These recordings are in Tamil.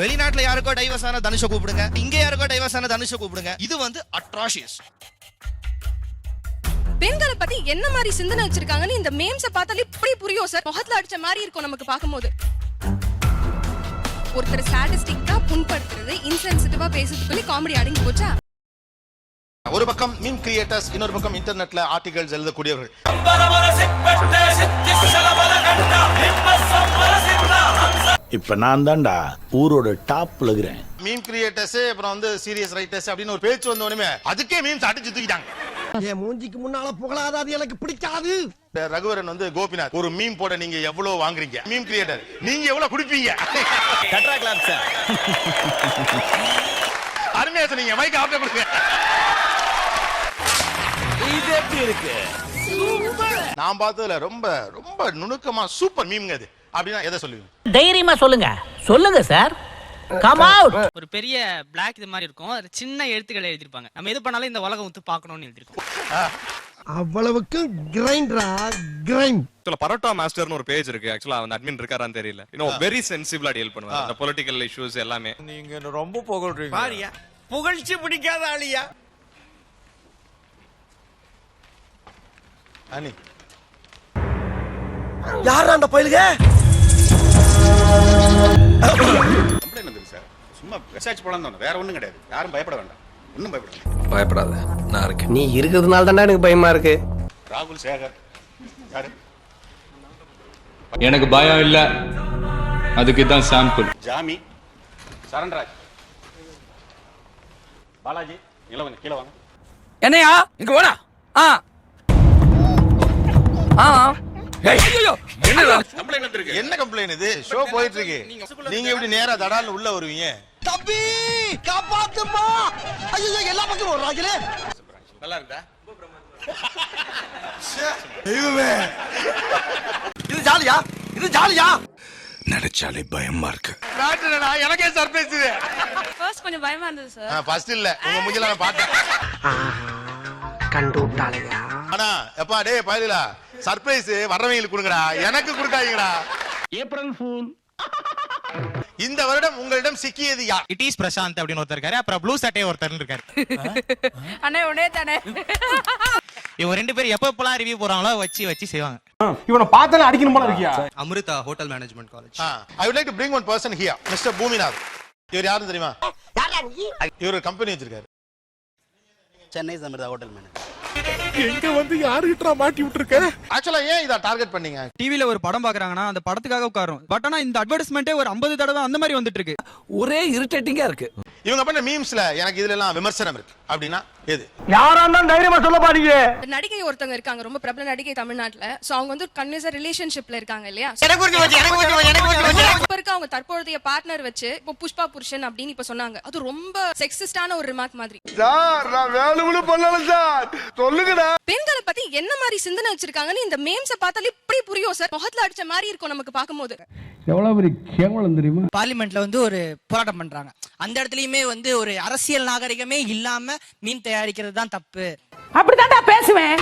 வெளிநாட்டுல யாருக்கோ டைவர்ஸ் ஆன தனுஷ கூப்பிடுங்க, இங்க யாருக்கோ டைவர்ஸ் ஆன தனுஷ கூப்பிடுங்க. இது வந்து அட்ராஷியஸ். பெண்களை பத்தி என்ன மாதிரி சிந்தனை வச்சிருக்காங்கன்னு இந்த மேம்ஸ பார்த்தாலே இப்படி புரியும் சார். முகத்துல அடிச்ச மாதிரி இருக்கும் நமக்கு பார்க்கும்போது. ஒருத்தர் சாடிஸ்டிக்கா புண்படுத்துறது, இன்சென்சிட்டிவா பேசுறதுக்குள்ளே காமெடி அடங்கி போச்சா? ஒரு பக்கம் மீம் கிரியேட்டர்ஸ், இன்னொரு பக்கம் இன்டர்நெட்ல ஆர்டிகல்ஸ் எழுதக்கூடியவர்கள். இப்ப நான் தான்டா ஊரோட டாப்ல இருக்கிறேன். மீம் கிரியேட்டர்ஸ் அப்புறம் வந்து சீரியஸ் ரைட்டர்ஸ் அப்படின்னு ஒரு பேச்சு வந்த உடனே அதுக்கே மீம்ஸ் அடிச்சு தூக்கிட்டாங்க. என் மூஞ்சிக்கு முன்னால புகழாத, அது எனக்கு பிடிக்காது. ரகுவரன் வந்து கோபிநாத் ஒரு மீம் போட நீங்க எவ்வளவு வாங்குறீங்க? மீம் கிரியேட்டர் நீங்க எவ்வளவு குடிப்பீங்க? Katra clap sir. அருமையா சொன்னீங்க. மைக் ஆஃப் பண்ணுங்க. இது எப்படி இருக்கு? நான் பார்த்ததுல ரொம்ப ரொம்ப நுணுக்கமா சூப்பர் மீம்ங்க அது. அப்படின்னா எதை சொல்லுவீங்க? தைரியமா சொல்லுங்க சொல்லுங்க சார். Come out. ஒரு பெரிய பிளாக் இது மாதிரி இருக்கும், அது சின்ன எழுத்துக்களை எழுதிருப்பாங்க. நம்ம எது பண்ணாலும் இந்த உலகம் வந்து பார்க்கணும்னு எழுதிருக்கோம். அவ்வளவுக்கு கிரைண்டரா கிரைண்ட். பரோட்டா மாஸ்டர்னு ஒரு பேஜ் இருக்கு. ஆக்சுவலா அந்த அட்மின் இருக்காரான்னு தெரியல. வெரி சென்சிபிளா டீல் பண்ணுவாங்க அந்த பொலிட்டிக்கல் இஷ்யூஸ் எல்லாமே. நீங்க ரொம்ப புகழ்றீங்க. பாரியா புகழ்ச்சி பிடிக்காத ஆளியா? அனி யாரா அந்த பயிலுக? கம்ப்ளைண்ட் வந்துருக்கு சார். சும்மா ரிசர்ச் போலாம் தான், வேற ஒண்ணும் கிடையாது. யாரும் பயப்பட வேண்டாம். ஒன்றும் பயப்பட வேண்டாம். பயப்படாத, நான் இருக்கேன். நீ இருக்கிறதுனால தான்டா எனக்கு பயமா இருக்கு. ராகுல் சேகர் யாரு? எனக்கு பயம் இல்ல, அதுக்கு தான் சாம்பிள். ஜாமி, சரண்ராஜ், பாலாஜி, நீங்க கொஞ்சம் கீழே வாங்க. என்னையா இங்க வாடா. கம்ப்ளைண்ட் வந்திருக்கு. என்ன கம்ப்ளைண்ட் இது? ஷோ போயிட்டு இருக்கு. நீங்க எப்படி நேரா தடால்னு உள்ள வருவீங்க? தம்பி காப்பாத்துமா! ஐயோ எல்லா பக்கமும் வர்றாங்களே. நல்லா இருக்குதா? இது ஜாலியா? இது ஜாலியா? நினைச்சாலே பயமா இருக்கு. நாட்டுடா எனக்கே சர்ப்ரைஸ் இது. ஃபர்ஸ்ட் கொஞ்சம் பயமா இருந்தது சார். ஃபர்ஸ்ட் இல்ல, உங்க முஞ்சில நான் பார்த்தேன். கண்டு விட்டாளையா? ஆனா எப்பா டேய் பயலுலா, சர்ப்ரைஸ் வர்றவங்களுக்கு கொடுங்கடா, எனக்கு கொடுக்காதீங்கடா. April fool. இந்த வருடம் உங்களிடம் சிக்கியது யார்? இட் இஸ் பிரசாந்த் அப்படின்னு ஒருத்தர் இருக்காரு, அப்புறம் ப்ளூ சட்டே ஒருத்தர் இருக்காரு. அண்ணே உடனே தானே. இவங்க ரெண்டு பேரும் எப்பப்பெல்லாம் ரிவ்யூ போறாங்களோ வச்சு செய்வாங்க. இவனை பார்த்தாலே அடிக்கணும் போல இருக்கியா? Amrita hotel management college. I would like to bring one person here, Mr. Bhoominath. இவர் யாருன்னு தெரியுமா? இவர் ஒரு கம்பெனி வச்சிருக்காரு, சென்னை அமிர்தா ஹோட்டல் மேனேஜர். எங்க வந்து யாருகிட்ட மாட்டி விட்டுருக்க? ஆக்சுவலா ஏன் இத டார்கெட் பண்ணீங்க? டிவில ஒரு படம் பாக்குறாங்கன்னா அந்த படத்துக்காக உட்காரும். பட் ஆனா இந்த அட்வர்டைஸ்மெண்ட்டே ஒரு 50 தடவை அந்த மாதிரி வந்துட்டு இருக்கு. ஒரே இரிட்டேட்டிங்கா இருக்கு. இவங்க பண்ண மீம்ஸ்ல எனக்கு இதுல எல்லாம் விமர்சனம் இருக்கு. அப்படின்னா எது? யாரா இருந்தாலும் தைரியமா சொல்ல பாருங்க. நடிகை ஒருத்தங்க இருக்காங்க, ரொம்ப பிரபல நடிகை தமிழ்நாட்டுல. சோ அவங்க வந்து கன்னியூஸா ரிலேஷன்ஷிப்ல இருக்காங்க இல்லையா? இப்ப இருக்க அவங்க தற்போதைய பார்ட்னர் வச்சு இப்போ புஷ்பா புருஷன் அப்படின்னு இப்ப சொன்னாங்க. அது ரொம்ப செக்ஸிஸ்டான ஒரு ரிமார்க் மாதிரி. சார் நான் வேணும்னு பண்ணல சார். சொல்லுங்கடா. பெண்களை பத்தி என்ன மாதிரி சிந்தனை வச்சிருக்காங்கன்னு இந்த மேம்ஸ பார்த்தாலே இப்படி புரியும் சார். முகத்துல அடிச்ச மாதிரி இருக்கும் நமக்கு பார்க்கும்போது. எவ்வளவு பெரிய கேவலம் தெரியுமா? பார்லிமெண்ட்ல வந்து ஒரு போராட்டம் பண்றாங்க. அந்த இடத்துலயுமே வந்து ஒரு அரசியல் நாகரிகமே இல்லாம மீன் தயாரிக்கிறது தான் தப்பு. அப்படிதான் பேசுவேன்,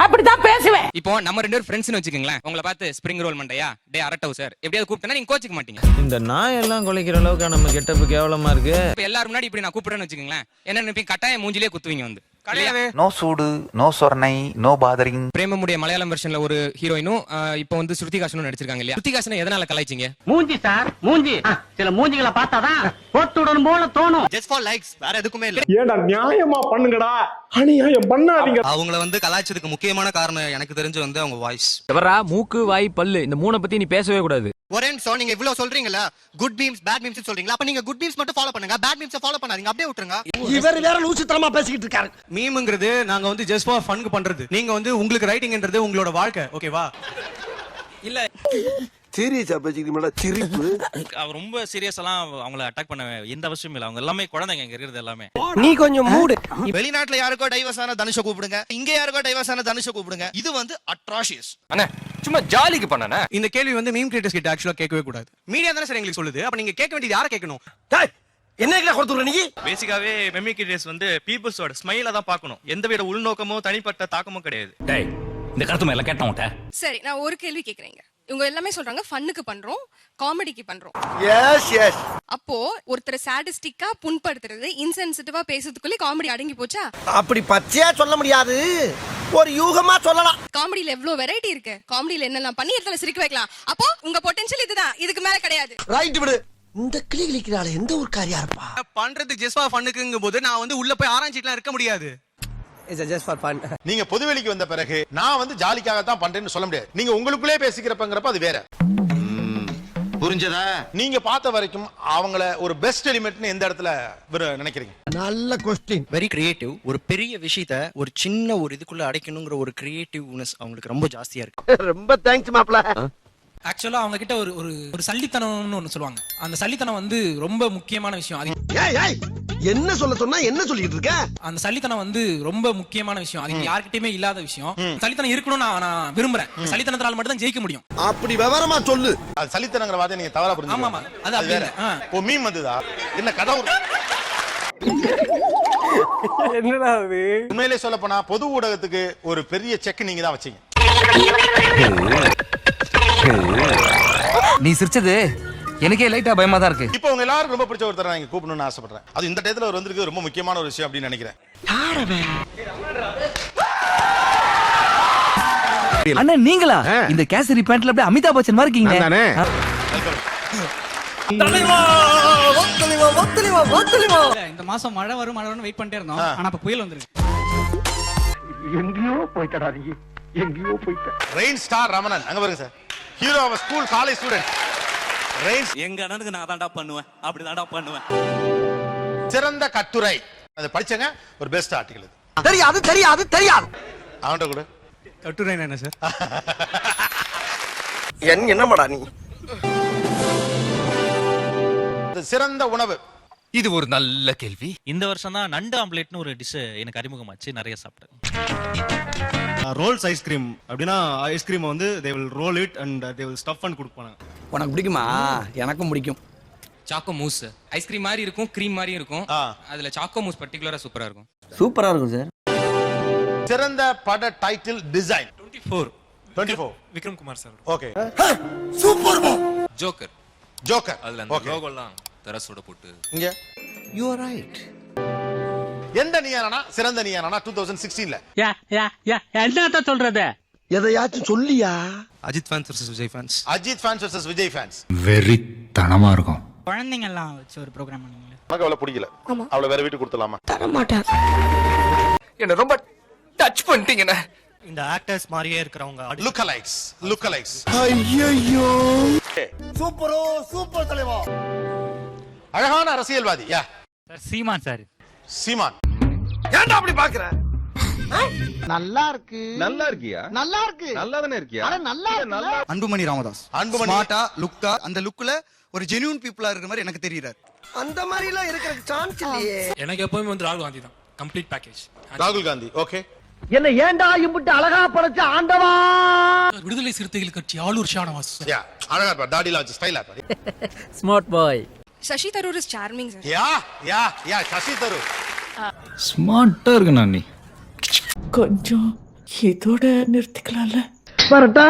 அப்படிதான் பேசுவேன். இப்போ நம்ம ரெண்டு பேரும் ஃப்ரெண்ட்ஸ்னு வச்சுக்கோங்களேன். உங்களை பார்த்து ஸ்ப்ரிங் ரோல் மண்டையா, டே அரட்டவு சார் எப்படியாவது கூப்பிட்டா நீங்க கோச்சிக்க மாட்டீங்க. இந்த நாய் எல்லாம் குலைக்கிற அளவுக்கு நம்ம கெட்டப்பு கேவலமா இருக்கு. இப்ப எல்லாரும் முன்னாடி இப்படி நான் கூப்பிடுறேன்னு வச்சுக்கோங்களேன், என்ன நினைப்பீங்க? கட்டாயம் மூஞ்சிலே குத்துவீங்க வந்து. நோ சூடு, நோ சொர்ணை, நோ பாதரிங். பிரேமமுடைய மலையாளம் வெர்ஷன்ல ஒரு ஹீரோயினும் இப்போ வந்து ஸ்ருதிகாசனும் நடிச்சிருக்காங்க இல்லையா? ஸ்ருதிகாசனை எதனால கலாய்ச்சீங்க? மூஞ்சி சார் மூஞ்சி. சில மூஞ்சிகளை பார்த்தாதான் போட்டுடன் போல தோணும். ஜஸ்ட் ஃபார் லைக்ஸ், வேற எதுக்குமே இல்ல. ஏண்டா நியாயமா பண்ணுங்கடா, அநியாயம் பண்ணாதீங்க. அவங்கள வந்து கலாய்ச்சதுக்கு முக்கியமான காரணம் எனக்கு தெரிஞ்சு வந்து அவங்க வாய்ஸ். எவரா மூக்கு வாய் பல்லு இந்த மூணை பத்தி நீ பேசவே கூடாது. ஒரே நிமிஷம், நீங்க இவ்வளவு சொல்றீங்கல்ல, குட் மீம்ஸ் பேட் மீம்ஸ் சொல்றீங்களா? அப்ப நீங்க குட் மீம்ஸ் மட்டும் ஃபாலோ பண்ணுங்க, பேட் மீம்ஸ் ஃபாலோ பண்ணாதீங்க, அப்படியே விட்டுருங்க. இவர் வேற லூசுத்தனமா பேசிக்கிட்டு இருக்காரு. மீம்ங்கிறது நாங்க வந்து ஜஸ்ட் ஃபார் ஃபன்க்கு பண்றது. நீங்க வந்து உங்களுக்கு ரைட்டிங்ன்றது உங்களோட வாழ்க்கை, ஓகேவா? இல்ல சீரியஸா பேசிக்கிட்டீங்களா? சிரிப்பு. அவர் ரொம்ப சீரியஸெல்லாம் அவங்கள அட்டாக் பண்ண எந்த அவசியம் இல்லை. அவங்க எல்லாமே குழந்தைங்க இங்க இருக்கிறது எல்லாமே. நீ கொஞ்சம் மூடு. வெளிநாட்டுல யாருக்கோ டைவர்ஸ் ஆன தனுஷ கூப்பிடுங்க, இங்க யாருக்கோ டைவர்ஸ் ஆன தனுஷ கூப்பிடுங்க. இது வந்து அட்ராஷியஸ். அண்ணா சும்மா ஜாலிக்கு பண்ணனே. இந்த கேள்வி வந்து மீம் கிரியேட்டர்ஸ் கிட்ட ஆக்சுவலா கேட்கவே கூடாது. மீடியா தானே சார் எங்களுக்கு சொல்லுது. அப்ப நீங்க கேட்க வேண்டியது யாரை கேட்கணும்? என்ன கொடுத்துற நீ? பேசிக்காவே மெமி கிரியேட்டர்ஸ் வந்து பீப்புள்ஸோட ஸ்மைல தான் பார்க்கணும். எந்தவித உள்நோக்கமோ தனிப்பட்ட தாக்கமோ கிடையாது. டேய் இந்த கருத்து மேல கேட்டவன்ட்ட. சரி, நான் ஒரு கேள்வி கேக்குறேங்க. இவங்க எல்லாமே சொல்றாங்க ஃபன்னுக்கு பண்றோம், காமெடிக்கு பண்றோம். Yes yes. அப்போ ஒருத்தர் சாடிஸ்டிக்கா புண்படுத்துறது, இன்சென்சிட்டிவா பேசுறதுக்குள்ளே காமெடி அடங்கி போச்சா? அப்படி பச்சையா சொல்ல முடியாது, ஒரு யூகமா சொல்லலாம். காமெடியில எவ்வளவு வெரைட்டி இருக்கு. காமெடியில என்னெல்லாம் பண்ணி இடத்துல சிரிக்க வைக்கலாம். அப்போ உங்க பொட்டன்ஷியல் இதுதான், இதுக்கு மேல கிடையாது. ரைட் விடு. இந்த கிளி கிளிக்கிறாள் எந்த ஒரு காரியா இருப்பா? பண்றதுக்கு ஜஸ்ட் ஃபார் ஃபன்னுக்குங்கும் போது நான் வந்து உள்ள போய் ஆராய்ச்சிட்டுலாம் இருக்க முடியாது. நீங்க பொதுவெளிக்கு வந்த பிறகு நான் வந்து ஜாலிக்காக தான் பண்றேன்னு சொல்ல முடியாது. நீங்க உங்களுக்குள்ளே பேசிக்கிறப்பங்கிறப்ப அது வேற. புரிஞ்சதா? நீங்க பார்த்த வரைக்கும் அவங்கள ஒரு பெஸ்ட் எலிமெண்ட்னு எந்த இடத்துல நினைக்கிறீங்க? நல்ல क्वेश्चन. Very creative. ஒரு பெரிய விஷயத்த ஒரு சின்ன ஒரு இதுக்குள்ள அடைக்கணுங்கிற ஒரு கிரியேட்டிவ்னஸ் அவங்களுக்கு ரொம்ப ஜாஸ்தியா இருக்கு. ரொம்ப தேங்க்ஸ் மாப்ள. ஆக்சுவலா அவங்க கிட்ட ஒரு ஒரு ஒரு சல்லித்தனம்னு ஒன்னு சொல்லுவாங்க. அந்த சல்லித்தனம் வந்து ரொம்ப முக்கியமான விஷயம். அது ஏய் ஏய் என்ன சொல்ல சொன்னா என்ன சொல்லிட்டு இருக்க? அந்த சல்லித்தனம் வந்து ரொம்ப முக்கியமான விஷயம். அது யார்கிட்டயுமே இல்லாத விஷயம். சல்லித்தனம் இருக்கணும்னு நான் விரும்புறேன். சல்லித்தனத்தால மட்டும் தான் ஜெயிக்க முடியும். அப்படி விவரமா சொல்லு. அது சலித்தனங்கிற வார்த்தை நீங்க தவறா புரிஞ்சுங்க. ஆமா அது அப்படி இல்ல. ஓ மீம் வந்ததா? என்ன கதை? என்னடா அது? உண்மையிலே சொல்ல போனா பொது ஊடகத்துக்கு ஒரு பெரிய செக் நீங்க தான் வச்சீங்க. நீ சிரிச்சது எனக்கே லைட்டா பயமா தான் இருக்கு. இப்போ உங்க எல்லாரும் ரொம்ப பிடிச்ச ஒருத்தர் நான் இங்க கூப்பிடணும்னு ஆசைப்படுறேன். அது இந்த டயத்துல ஒரு வந்திருக்கு ரொம்ப முக்கியமான ஒரு விஷயம் அப்படின்னு நினைக்கிறேன். அண்ணா நீங்களா? இந்த கேசரி பேண்ட்ல அப்படியே அமிதாப் பச்சன் மாதிரி இருக்கீங்க. இந்த மாசம் மழை வரும் வெயிட் பண்ணிட்டே இருந்தோம். ஆனா இப்ப புயல் வந்துருக்கு. எங்கேயோ போய்ட்டடா நீ. எங்கேயோ போய்ட்ட. ரெயின் ஸ்டார் ரமணன் அங்க பாருங்க sir. Hero of school college student. Rain எங்க அண்ணனுக்கு நான் தான்டா பண்ணுவேன், அப்படிதான்டா பண்ணுவேன். சிறந்த கட்டுரை. அதை படிச்சங்க ஒரு பெஸ்ட் ஆர்டிகல் இது. தெரியாது தெரியாது தெரியாது. அவன்கிட்ட கூட கட்டுரை என்ன சார்? என்னமாடா நீ? சிறந்த உணவு. இது ஒரு நல்ல கேள்வி. இந்த வருஷம் தான் நண்டு ஆம்லெட்னு ஒரு டிஷ் எனக்கு அறிமுகமாச்சு, நிறைய சாப்பிட்டேன். ரோல்ஸ் ஐஸ்கிரீம் அப்படின்னா ஐஸ்கிரீம் வந்து they will roll it and they will stuff and கொடுப்பாங்க. உனக்கு பிடிக்குமா? எனக்கும் பிடிக்கும். சாக்கோ மூஸ் ஐஸ்கிரீம் மாதிரி இருக்கும், கிரீம் மாதிரி இருக்கும். அதுல சாக்கோ மூஸ் பர்టిక్యులரா சூப்பரா இருக்கும். சூப்பரா இருக்கும் சார். சிறந்த பட title design. 24 Vikram Kumar sir. Okay. Super பா. ஜோக்கர். ஜோக்கர். அதுல அந்த லோகோலாம் தரசோட போட்டு. இங்க யூ ஆர் ரைட். எந்த நீயானா சிறந்த நீயானா 2016ல. என்னத்த சொல்றது? எதையாச்சும் சொல்லியா? Ajith fans vs Vijay fans. Ajith fans vs Vijay fans. வெறித்தனமா இருக்கும். குழந்தைங்க எல்லாம் வச்சு ஒரு ப்ரோகிராம் பண்ணீங்களா? எனக்கு அவளை பிடிக்கல. அவளை வேற வீட்டுக்கு கொடுத்துலாமா? தர மாட்டேன். என்ன ரொம்ப டச் பண்ணிட்டீங்கண்ணே. இந்த ஆக்டர்ஸ் மாதிரியே இருக்கிறவங்க லுக் அலைக்ஸ். ஐயோ. சூப்பரோ சூப்பர் தலைவா. அழகான அரசியல்வாதி. யா சார் சீமான் சார். சீமான். ஏன்டா அப்படி பாக்குற? நல்லா இருக்கு. நல்லா இருக்கியா? நல்லா இருக்கு. நல்லா தானே இருக்கியா? அட நல்லா இருக்கு. அன்புமணி ராமதாஸ். அன்புமணி ஸ்மார்ட்டா லுக்கா அந்த லுக்ல ஒரு ஜெனியூன் பீப்புளா இருக்கிற மாதிரி எனக்கு தெரியுறாரு. அந்த மாதிரி எல்லாம் இருக்கிறதுக்கு சான்ஸ் இல்லையே. எனக்கு எப்பவுமே வந்து ராகுல் காந்தி தான் கம்ப்ளீட் பேக்கேஜ். ராகுல் காந்தி. ஓகே. என்ன ஏன்டா இம்புட்டு அழகா படைச்ச ஆண்டவா? விடுதலை சிறுத்தைகள் கட்சி ஆளூர் ஷானவாஸ். யா அழகா இருப்பா. தாடிலாம் வச்சு ஸ்டைலா இருப்பா. Smart boy. Shashi Tharoor is charming sir. Yeah Shashi Tharoor. ஸ்மார்ட்டா இருக்கு நீ. கொஞ்சம் இதோட நிறுத்திக்கலாம்ல. வரட்டா.